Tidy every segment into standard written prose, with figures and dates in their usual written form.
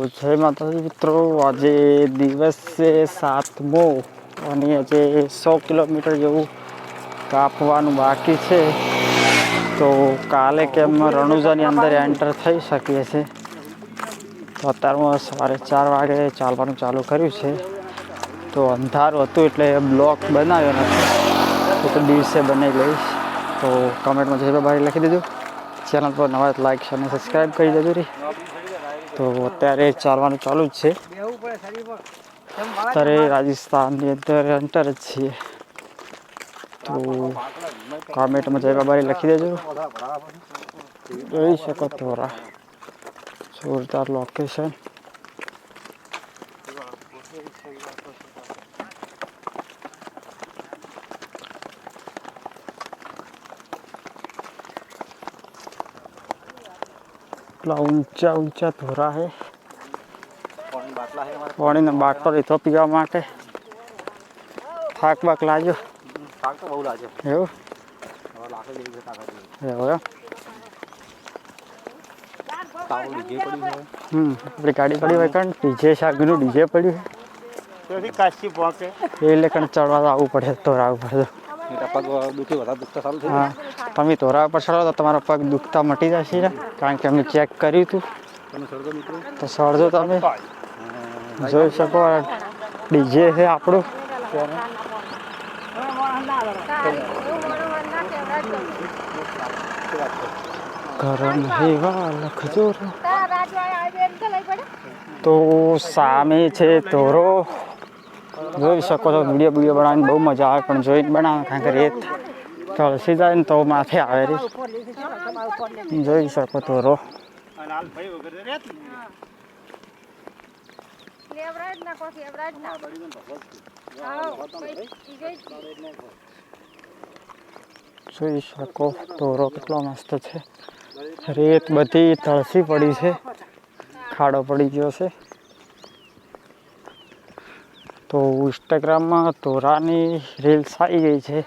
જય માતાજી મિત્રો, આજે દિવસ છે 7મો અને આજે 100 કિલોમીટર જેવું કાપવાનું બાકી છે. તો કાલે કેમ રણુજાની અંદર એન્ટર થઈ શકીએ છે. તો અત્યારમાં સવારે 4 વાગે ચાલવાનું ચાલુ કર્યું છે. તો અંધારું હતું એટલે બ્લોક બનાવ્યો નથી, તો દિવસે બનાવી લઈશ. તો કમેન્ટમાં જય બારી લખી દીધું. ચેનલ પર નવા લાઈક અને સબસ્ક્રાઈબ કરી દેજો રી. તો અત્યારે ચાલવાનું ચાલુ જ છે. અત્યારે રાજસ્થાનની અંદર એન્ટર જ છીએ. તો કોમેન્ટમાં જય બાબારી લખી દેજો. જોઈ શકો થોડા જોરદાર લોકેશન. ऊंचा ऊंचा धोरा है. पानी ने बाटलो लीधो पीवा माटे. थाक बाक लाजो. थाक तो बहु लागे. एवं अपनी गाड़ी पड़ी हुई कण डीजे शागनु डीजे पड़ी है. काशी पहुंचे ये लेकर चढ़वा आવું પડે ધોરા ઉપર. પગ દુખી વધારે દુખતા ચાલુ થઈ. હા, તમે ધોરા ઉપર ચડો તો તમારા પગ દુખતા મટી જશે ને, કારણ કે અમે ચેક કર્યું હતું. તો સળજો તમે જોઈ શકો. ડીજે છે આપણું. તો સામે છે ધોરો. જોઈ શકો છો. વિડીયો બનાવવાની બહુ મજા આવે, પણ જોઈને બનાવે કારણ કે રેત કળસી જાય ને તો માથે આવે રી. જોઈ શકો ધોરો. જોઈ શકો ધોરો કેટલો મસ્ત છે. રેત બધી તળસી પડી છે, ખાડો પડી ગયો છે. તો ઇન્સ્ટાગ્રામમાં ધોરાની રીલ્સ આવી ગઈ છે,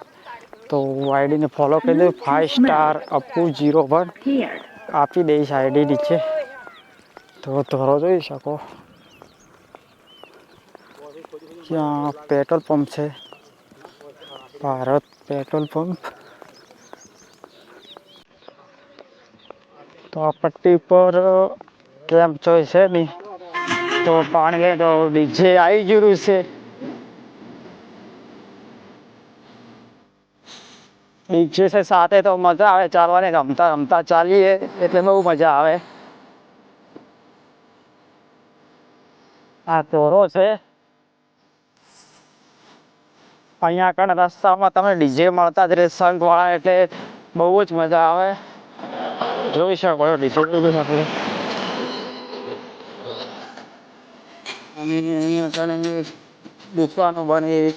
તો આઈડીને ફોલો કરી દો. 5 સ્ટાર અપુ01 આપી દઈશ આઈડી નીચે. તો ધોરો જોઈ શકો. ત્યાં પેટ્રોલ પંપ છે, ભારત પેટ્રોલ પંપ. તો આ પટ્ટી પર કેમ્પ ચોઈસ છે નહીં, તો પાણી લે તો ડીજે આવી ગયું છે. ડીજે છે સાથે તો મજા આવે ચાલવાની. રમતા રમતા ચાલીએ એટલે બહુ મજા આવે. આ ધોરો છે. અહીંયા આગળ રસ્તામાં તમે ડીજે મળતા જ રહે સંઘ વાળા, એટલે બહુ જ મજા આવે. જોઈ શકો ડીજે દુકાનો બની.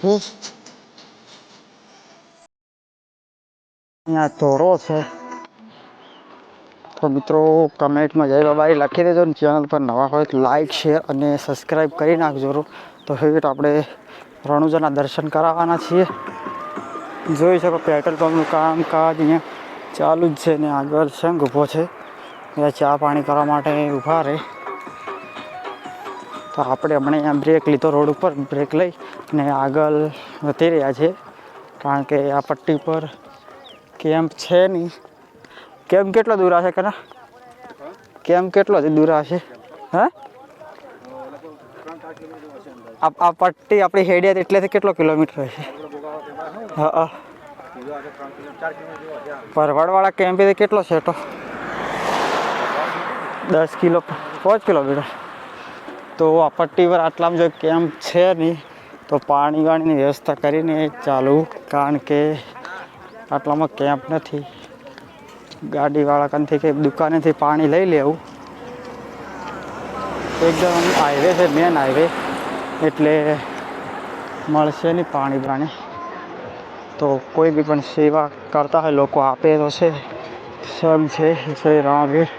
અહીંયા ધોરો છે. તો મિત્રો કમેન્ટમાં જય બાબારી લખી દેજો. ચેનલ પર નવા હોય તો લાઈક શેર અને સબસ્ક્રાઈબ કરી નાખજો. તો હવે આપણે રણુજાના દર્શન કરાવવાના છીએ. જોઈ શકો પેટ્રોલ પંપનું કામકાજ અહીંયા ચાલુ જ છે ને આગળ સંઘ ઊભો છે. ત્યાં ચા પાણી કરવા માટે ઊભા રહે. તો આપણે હમણાં અહીંયા બ્રેક લીધો, રોડ ઉપર બ્રેક લઈ અને આગળ વધી રહ્યા છે, કારણ કે આ પટ્ટી પર કેમ્પ છે નહીં. કેમ્પ કેટલો દૂર હશે કના? કેમ્પ કેટલો દૂર હશે? હા, આ પટ્ટી આપણી હેડિયા એટલેથી કેટલો કિલોમીટર હશે? હા, પરવડવાળા કેમ્પેથી કેટલો છે? તો 5 કિલોમીટર. તો આ પટ્ટી પર આટલામાં જો કેમ્પ છે નહીં, તો પાણી વાણીની વ્યવસ્થા કરીને ચાલુ, કારણ કે આટલામાં કેમ્પ નથી. ગાડીવાળા કંથી કે દુકાનેથી પાણી લઈ લેવું. એકદમ હાઈવે છે, મેન હાઈવે, એટલે મળશે નહીં પાણી બાણી. તો કોઈ બી પણ સેવા કરતા હોય લોકો આપે તો છે. સંઘ છે જય રામવીર.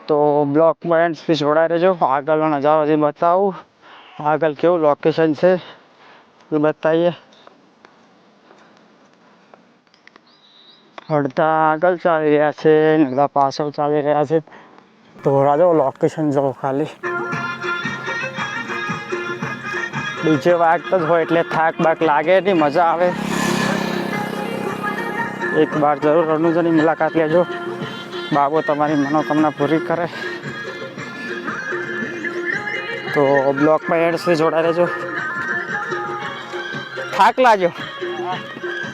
તો બ્લોકમાં એન્ડ સુધી જોડાઈ રહેજો. આગળનો નજારો જે બતાવું, આગળ કેવું લોકેશન છે એ બતાવીએ. અડધા આગળ ચાલી રહ્યા છે ને અડધા પાછળ ચાલી રહ્યા છે. તો રાજો લોકેશન જો ખાલી ડીજે વાગતો જ હોય એટલે થાક બાક લાગે નહીં, મજા આવે. એક વાર જરૂર રણુજાની મુલાકાત લેજો. બાબો તમારી મનોકામના પૂરી કરે. તો બ્લોકમાં એન્ડ સુધી જોડાઈ રહેજો. થાક લાગ્યો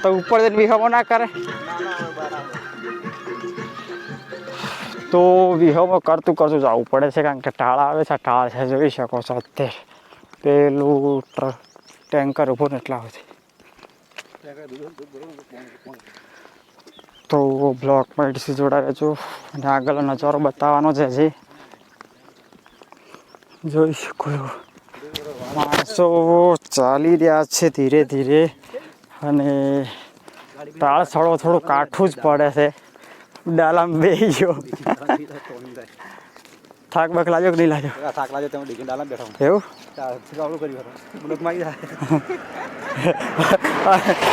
તો ઉપર જઈને વિહમો ના કરે. તો વિહમો કરતું જવું પડે છે કારણ કે ટાળ આવે છે. ટાળ છે જોઈ શકો છો અત્યારે પેલું ટેન્કર ઊભું ને એટલા સુધી. તો બ્લોકમાં એન્ડ સુધી જોડાઈ રહેજો અને આગળનો નજારો બતાવવાનો છે. હજી જોઈ શકો માણસો ચાલી રહ્યા છે ધીરે ધીરે અને ટાળ થોડું કાઠું જ પડે છે. ડાલામાં બેસી ગયો. થાક બાક લાગ્યો કે નહીં લાગ્યો? થાક લાગ્યો તમે ડીજે ડાલામાં બેઠો એવું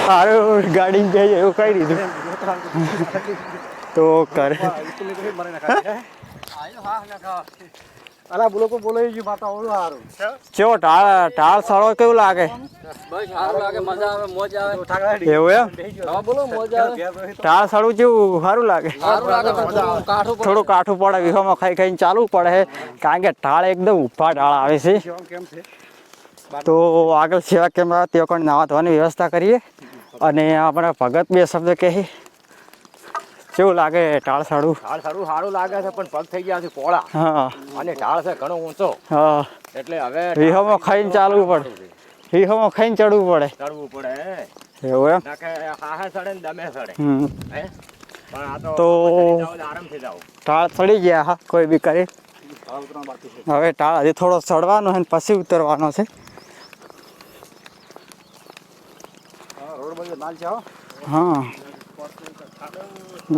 સારું ગાડી બે એવું કહી દીધું તો કરે. અલા બોલો કો બોલો ઈ માતા ઓળું હારું ચેવો ટાળ સળો કેવું લાગે? બસ સારું લાગે, મજા આવે, મોજ આવે. એવું એમ? હા બોલો, મોજ આવે. ટાળ સળું જેવું સારું લાગે? સારું લાગે, કાઠું થોડું કાઠું પડે, વિહોમાં ખાઈ ખાઈને ચાલવું પડે કારણ કે ટાળ એકદમ ઉભા ટાળ આવે છે. કેમ છે? તો આગળ સેવા કેમ્પ તે પણ નાવા ધોવાની વ્યવસ્થા કરીએ અને આપણા ભગત બે શબ્દ કહી કેવું લાગે ટાળ સાડું? ઢાળ સારું લાગે છે પણ પગ થઈ ગયા છે પોળા. હા અને ઢાળ છે ઘણો ઊંચો હા એટલે હવે વિહોમાં ખાઈને ચાલવું પડે, વિહોમાં ખાઈને ચડવું પડે. ચડવું પડે એવું એમ? નાકે હાહે સડે ને દમે સડે. હે પણ આ તો આરામથી જાવ. ટાળ ચડી ગયા હા કોઈ બી કરી. હવે ટાળ હજી થોડો ચડવાનો છે ને પછી ઉતરવાનો છે. રોડ બધો લાલ છે. હા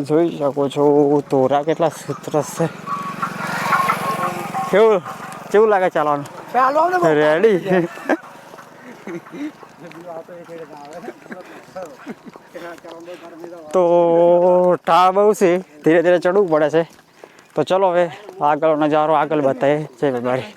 જોઈ શકો છો તોરા કેટલા સરસ છે. કેવું લાગે ચાલવાનું? રેડી? તો ટાળ બહુ છે, ધીરે ધીરે ચડવું પડે છે. તો ચલો હવે આગળ નજારો આગળ બતાવીએ. જય બારી.